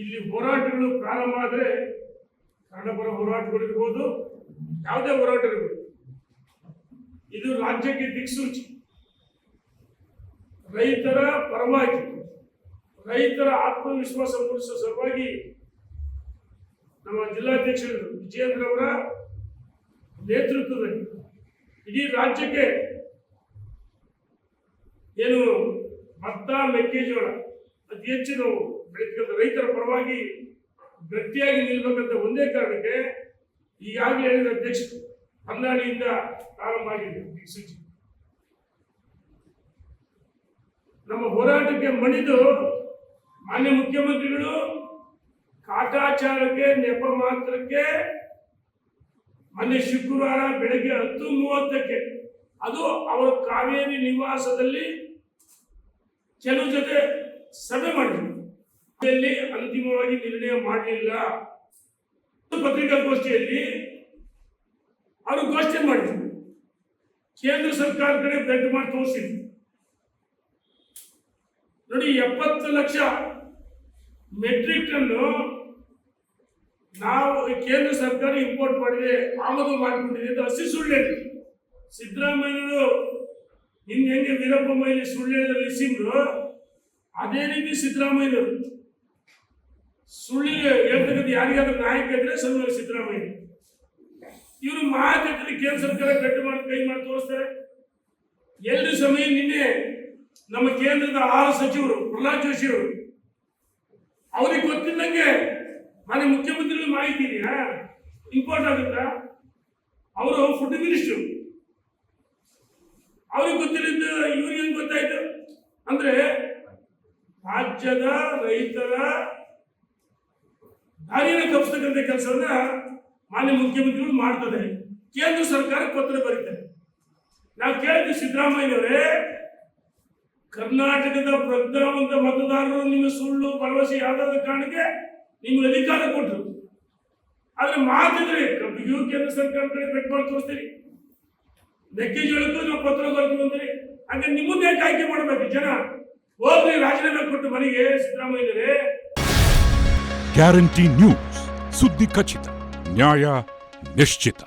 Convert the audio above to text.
ಇಲ್ಲಿ ಹೋರಾಟಗಳು ಪ್ರಾರಂಭ ಆದರೆ ಕನ್ನಡಪರ ಹೋರಾಟಗಳಿರ್ಬೋದು, ಯಾವುದೇ ಹೋರಾಟ ಇರ್ಬೋದು, ಇದು ರಾಜ್ಯಕ್ಕೆ ದಿಕ್ಸೂಚಿ. ರೈತರ ಪರವಾಗಿ, ರೈತರ ಆತ್ಮವಿಶ್ವಾಸ ಮೂಡಿಸುವ ಸಲುವಾಗಿ ನಮ್ಮ ಜಿಲ್ಲಾಧ್ಯಕ್ಷರು ವಿಜಯೇಂದ್ರ ಅವರ ನೇತೃತ್ವದಲ್ಲಿ ಇಡೀ ರಾಜ್ಯಕ್ಕೆ ಏನು ಭತ್ತ, ಮೆಕ್ಕೆಜೋಳ ಅತಿ ಹೆಚ್ಚು ನಾವು ಬೆಳೀತಕ್ಕಂಥ ರೈತರ ಪರವಾಗಿ ಗಟ್ಟಿಯಾಗಿ ನಿಲ್ಬೇಕಂತ ಒಂದೇ ಕಾರಣಕ್ಕೆ ಈಗಾಗಲೇ ಹೇಳಿದ ಅಧ್ಯಕ್ಷರು ಹೊನ್ನಾಳಿಯಿಂದ ಪ್ರಾರಂಭ ಆಗಿದೆ ದಿಕ್ಸೂಚಿ. ನಮ್ಮ ಹೋರಾಟಕ್ಕೆ ಮಣಿದು ಮಾನ್ಯ ಮುಖ್ಯಮಂತ್ರಿಗಳು ಕಾಟಾಚಾರಕ್ಕೆ ನೆಪ ಮಾತ್ರಕ್ಕೆ ಮೊನ್ನೆ ಶುಕ್ರವಾರ ಬೆಳಗ್ಗೆ 10:30 ಅದು ಅವರ ಕಾವೇರಿ ನಿವಾಸದಲ್ಲಿ ಕೆಲವು ಜೊತೆ ಸಭೆ ಮಾಡಿದ್ರು. ಅಂತಿಮವಾಗಿ ನಿರ್ಣಯ ಮಾಡಲಿಲ್ಲ. ಪತ್ರಿಕಾಗೋಷ್ಠಿಯಲ್ಲಿ ಅವರು ಘೋಷಣೆ ಮಾಡಿದ್ರು. ಕೇಂದ್ರ ಸರ್ಕಾರ ಕಡೆ ಬೆಟ್ ಮಾಡಿ ತೋರಿಸಿದ್ರು. ನೋಡಿ, 70 ಲಕ್ಷ ಮೆಟ್ರಿಕ್ ಟನ್ ನಾವು ಕೇಂದ್ರ ಸರ್ಕಾರ ಇಂಪೋರ್ಟ್ ಮಾಡಿದೆ, ಆಮದು ಮಾಡಿಕೊಂಡಿದೆ ಅಂತ ಹಸಿ ಸುಳ್ಳು ಹೇಳಿ ಸಿದ್ದರಾಮಯ್ಯರು ಇನ್ನು ಹೆಂಗೆ ವೀರಪ್ಪ ಮೊಯ್ಲಿ ಸುಳ್ಳು ಹೇಳಿದ್ರೆ ನಿಸಿಂದ್ರು, ಅದೇ ರೀತಿ ಸಿದ್ದರಾಮಯ್ಯರು ಸುಳ್ಳು ಹೇಳ್ತಕ್ಕಂಥ ಯಾರಿಗಾದ್ರೂ ನಾಯಕ ಇದ್ರೆ ಸನ್ಮಾನ್ಯ ಸಿದ್ದರಾಮಯ್ಯ. ಇವರು ಮಾತುಕತೆ ಕೇಂದ್ರ ಸರ್ಕಾರ ಗಟ್ಟಿ ಮಾಡಿ ಕೈ ಮಾಡಿ ತೋರಿಸ್ತಾರೆ. ಎರಡು ಸಮಯ ನಿನ್ನೆ ನಮ್ಮ ಕೇಂದ್ರದ ಆಹಾರ ಸಚಿವರು ಪ್ರಹ್ಲಾದ್ ಜೋಶಿ ಅವರು ಅವ್ರಿಗೆ ಗೊತ್ತಿಲ್ಲಂಗೆ ಮಾನ್ಯ ಮುಖ್ಯಮಂತ್ರಿಗಳು ಮಾಹಿತಿ ಇದೆಯಾ ಇಂಪೋರ್ಟ್ ಆಗುತ್ತಾ? ಅವರು ಫುಡ್ ಮಿನಿಸ್ಟರ್, ಅವ್ರಿಗೆ ಗೊತ್ತಿಲ್ಲ, ಇವ್ರಿಗೆ ಹೆಂಗ್ ಗೊತ್ತಾಯ್ತು ಅಂದ್ರೆ ರಾಜ್ಯದ ರೈತರ ದಾರಿಯನ್ನು ತಪ್ಪಿಸ್ತಕ್ಕಂಥ ಕೆಲಸವನ್ನ ಮಾನ್ಯ ಮುಖ್ಯಮಂತ್ರಿಗಳು ಮಾಡ್ತಾರೆ. ಕೇಂದ್ರ ಸರ್ಕಾರ ಪತ್ರ ಬರೀತಾರೆ. ನಾವು ಕೇಳಿದ್ವಿ, ಸಿದ್ದರಾಮಯ್ಯನವರೇ, ಕರ್ನಾಟಕದ ಪ್ರಜ್ಞಾವಂತ ಮತದಾರರು ನಿಮ್ಮ ಸುಳ್ಳು ಭರವಸೆ ಯಾವ್ದಾದ ಕಾರಣಕ್ಕೆ ನಿಮ್ಗೆ ಅಧಿಕಾರ ಕೊಟ್ಟರು. ಆದ್ರೆ ಮಾತಿದ್ರೆ ಕಬ್ಬಿಗೂ ಕೇಂದ್ರ ಸರ್ಕಾರ ಕಡೆ ಬೆಟ್ ಮಾಡಿ ತೋರಿಸ್ತೀರಿ, ಮೆಕ್ಕೆಜೋಳಕ್ಕೂ ನಾವು ಪತ್ರ ಬರ್ತೀವಿ ಅಂತೀರಿ. ಹಾಗೆ ನಿಮ್ಮನ್ನೇ ಆಯ್ಕೆ ಮಾಡಬೇಕು ಜನ. ಹೋಗ್ರಿ ರಾಜೀನಾಮೆ ಕೊಟ್ಟು ಮನೆಗೆ ಸಿದ್ದರಾಮಯ್ಯರೇ. ಗ್ಯಾರಂಟಿ ನ್ಯೂಸ್, ಸುದ್ದಿ ಖಚಿತ, ನ್ಯಾಯ ನಿಶ್ಚಿತ.